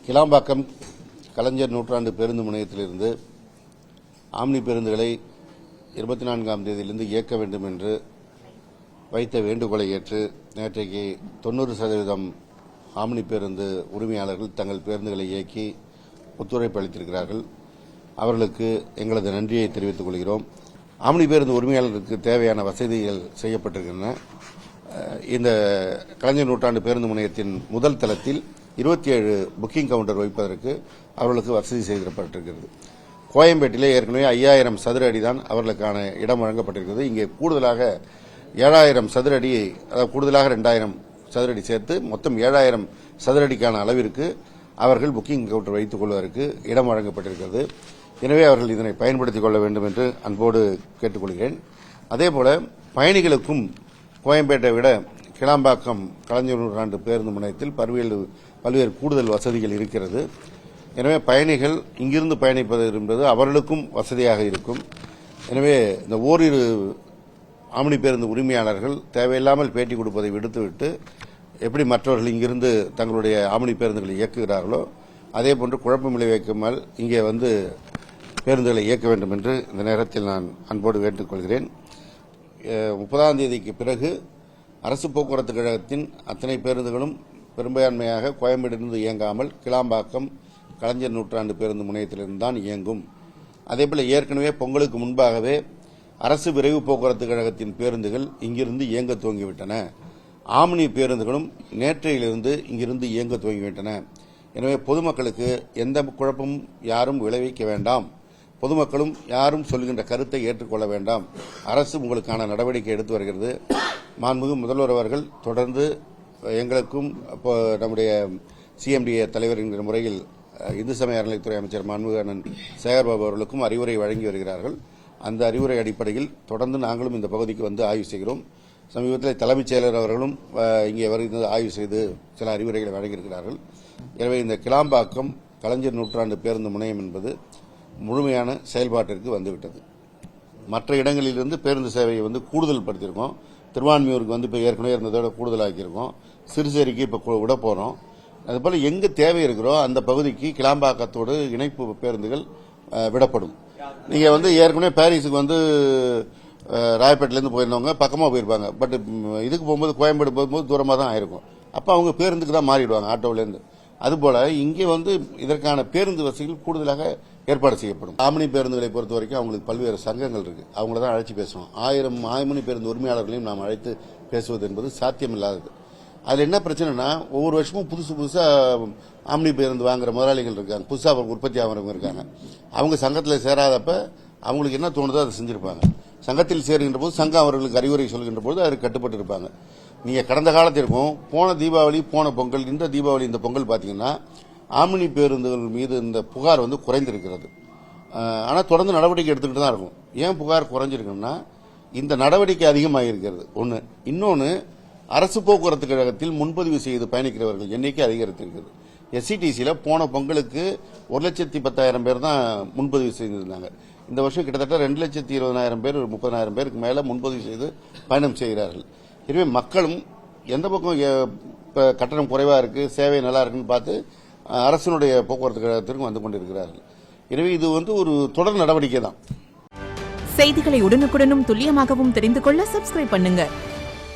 கிளாம்பாக்கம் கலைஞர் நூற்றாண்டு பேருந்து முனையத்திலிருந்து ஆம்னி பேருந்துகளை 24ஆம் தேதியிலிருந்து இயக்க வேண்டும் என்று வைத்த வேண்டுகோளை ஏற்று நேற்றைக்கு 90% ஆம்னி பேருந்து உரிமையாளர்கள் தங்கள் பேருந்துகளை இயக்கி ஒத்துழைப்பு அளித்திருக்கிறார்கள். அவர்களுக்கு எங்களது நன்றியை தெரிவித்துக் கொள்கிறோம். ஆம்னி பேருந்து உரிமையாளர்களுக்கு தேவையான வசதிகள் செய்யப்பட்டிருக்கின்றன. இந்த கலைஞர் நூற்றாண்டு பேருந்து முனையத்தின் முதல் தளத்தில் 27 புக்கிங் கவுண்டர் வைப்பதற்கு அவர்களுக்கு வசதி செய்திருப்பட்டிருக்கிறது. கோயம்பேட்டிலே ஏற்கனவே 5000 சதுர அடி தான் அவர்களுக்கான இடம் வழங்கப்பட்டிருக்கிறது. இங்கே கூடுதலாக 7000 சதுர அடி, அதாவது கூடுதலாக 2000 சதுர அடி சேர்த்து மொத்தம் 7000 சதுர அடிக்கான அளவிற்கு அவர்கள் புக்கிங் கவுண்டர் வைத்துக் கொள்வதற்கு இடம் வழங்கப்பட்டிருக்கிறது. எனவே அவர்கள் இதனை பயன்படுத்திக் கொள்ள வேண்டும் என்று அன்போடு கேட்டுக்கொள்கிறேன். அதேபோல பயணிகளுக்கும் கோயம்பேட்டை விட கிளாம்பாக்கம் கலைஞர் நூற்றாண்டு பேருந்து முனையத்தில் பல்வேறு கூடுதல் வசதிகள் இருக்கிறது. எனவே பயணிகள் இங்கிருந்து பயணிப்பது என்பது அவர்களுக்கும் வசதியாக இருக்கும். எனவே இந்த ஓரிரு ஆம்னி பேருந்து உரிமையாளர்கள் தேவையில்லாமல் பேட்டி கொடுப்பதை விடுத்துவிட்டு எப்படி மற்றவர்கள் இங்கிருந்து தங்களுடைய ஆம்னி பேருந்துகளை இயக்குகிறார்களோ அதேபோன்று குழப்பம் விளைவிக்காமல் இங்கே வந்து பேருந்துகளை இயக்க வேண்டும் என்று இந்த நேரத்தில் நான் அன்போடு கேட்டுக்கொள்கிறேன். 30ஆம் தேதிக்கு பிறகு அரசு போக்குவரத்து கழகத்தின் அத்தனை பேருந்துகளும் பெரும்பான்மையாக கோயம்பேட்டிலிருந்து இயங்காமல் கிளாம்பாக்கம் கலைஞர் நூற்றாண்டு பேருந்து முனையத்திலிருந்து தான் இயங்கும். அதேபோல ஏற்கனவே பொங்கலுக்கு முன்பாகவே அரசு விரைவு போக்குவரத்து கழகத்தின் பேருந்துகள் இங்கிருந்து இயங்க துவங்கிவிட்டன. ஆம்னி பேருந்துகளும் நேற்றையிலிருந்து இங்கிருந்து இயங்க துவங்கிவிட்டன. எனவே பொதுமக்களுக்கு எந்த குழப்பமும் யாரும் விளைவிக்க வேண்டாம். பொதுமக்களும் யாரும் சொல்கின்ற கருத்தை ஏற்றுக்கொள்ள வேண்டாம். அரசு உங்களுக்கான நடவடிக்கை எடுத்து வருகிறது. மாண்புமிகு முதல்வர் அவர்கள் தொடர்ந்து எங்களுக்கும் நம்முடைய சிஎம்டிஏ தலைவர் என்கிற முறையில் இந்து சமய அறநிலையத்துறை அமைச்சர் மாண்புமிகு அண்ணன் சேகர்பாபு அவர்களுக்கும் அறிவுரை வழங்கி வருகிறார்கள். அந்த அறிவுரை அடிப்படையில் தொடர்ந்து நாங்களும் இந்த பகுதிக்கு வந்து ஆய்வு செய்கிறோம். சமீபத்தில் தலைமைச் செயலர் அவர்களும் இங்கே வருகிறது ஆய்வு செய்து சில அறிவுரைகளை வழங்கியிருக்கிறார்கள். எனவே இந்த கிளாம்பாக்கம் கலைஞர் நூற்றாண்டு பேருந்து முனையம் என்பது முழுமையான செயல்பாட்டிற்கு வந்துவிட்டது. மற்ற இடங்களிலிருந்து பேருந்து சேவையை வந்து கூடுதல் படுத்தியிருக்கோம். திருவான்மியூருக்கு வந்து இப்போ ஏற்கனவே இருந்ததோட கூடுதலாக்கியிருக்கோம். சிறுசேரிக்கு இப்போ விட போகிறோம். அதுபோல் எங்கே தேவை இருக்கிறோ அந்த பகுதிக்கு கிளாம்பாக்கத்தோடு இணைப்பு பேருந்துகள் விடப்படும். நீங்கள் வந்து ஏற்கனவே பாரிஸுக்கு வந்து ராயப்பேட்டிலேருந்து போயிருந்தவங்க பக்கமாக போயிருப்பாங்க. பட் இதுக்கு போகும்போது கோயம்பேடு போகும்போது தூரமாக தான் ஆயிருக்கும். அப்போ அவங்க பேருந்துக்கு தான் மாறிடுவாங்க ஆட்டோவிலேருந்து. அதுபோல இங்கே வந்து இதற்கான பேருந்து வசதிகள் கூடுதலாக ஏற்பாடு செய்யப்படும். ஆம்னி பேருந்துகளை பொறுத்த வரைக்கும் அவங்களுக்கு பல்வேறு சங்கங்கள் இருக்கு. அவங்கள தான் அழைச்சி பேசுவோம். 1000 ஆம்னி பேருந்து உரிமையாளர்களையும் நாம் அழைத்து பேசுவது என்பது சாத்தியமில்லாதது. அதில் என்ன பிரச்சனைனா ஒவ்வொரு வருஷமும் புதுசாக ஆம்னி பேருந்து வாங்குற முதலாளிகள் இருக்காங்க. புதுசாக உற்பத்தி ஆகிறவங்க இருக்காங்க. அவங்க சங்கத்தில் சேராதப்ப அவங்களுக்கு என்ன தோணுதோ அதை செஞ்சிருப்பாங்க. சங்கத்தில் சேருகின்ற போது சங்கம் அவர்களுக்கு அறிவுரை சொல்கின்ற போது அதற்கு கட்டுப்பட்டு இருப்பாங்க. நீங்கள் கடந்த காலத்திற்கும் போன தீபாவளி போன பொங்கல் இந்த தீபாவளி இந்த பொங்கல் பார்த்தீங்கன்னா ஆம்னி பேருந்துகள் மீது இந்த புகார் வந்து குறைந்திருக்கிறது. ஆனால் தொடர்ந்து நடவடிக்கை எடுத்துக்கிட்டு தான் இருக்கும். ஏன் புகார் குறைஞ்சிருக்குன்னா இந்த நடவடிக்கை அதிகமாக இருக்கிறது ஒன்று. இன்னொன்று, அரசு போக்குவரத்து கழகத்தில் முன்பதிவு செய்து பயணிக்கிறவர்கள் எண்ணிக்கை அதிகரித்திருக்கிறது. எஸ்சிடிசியில் போன பொங்கலுக்கு 1,10,000 பேர் தான் முன்பதிவு செய்திருந்தாங்க. இந்த வருஷம் கிட்டத்தட்ட 2,20,000 பேர் 30,000 பேருக்கு மேலே முன்பதிவு செய்து பயணம் செய்கிறார்கள். எனவே மக்களும் எந்த பக்கம் கட்டணம் குறைவாக இருக்குது, சேவை நல்லா இருக்குன்னு பார்த்து அரசினுடைய போக்குவரத்து கழகத்திற்கும் வந்து கொண்டிருக்கிறார்கள். எனவே இது வந்து ஒரு தொடர் நடவடிக்கை தான். செய்திகளை உடனுக்குடனும் துல்லியமாகவும் தெரிந்து கொள்ள சப்ஸ்கிரைப் பண்ணுங்க.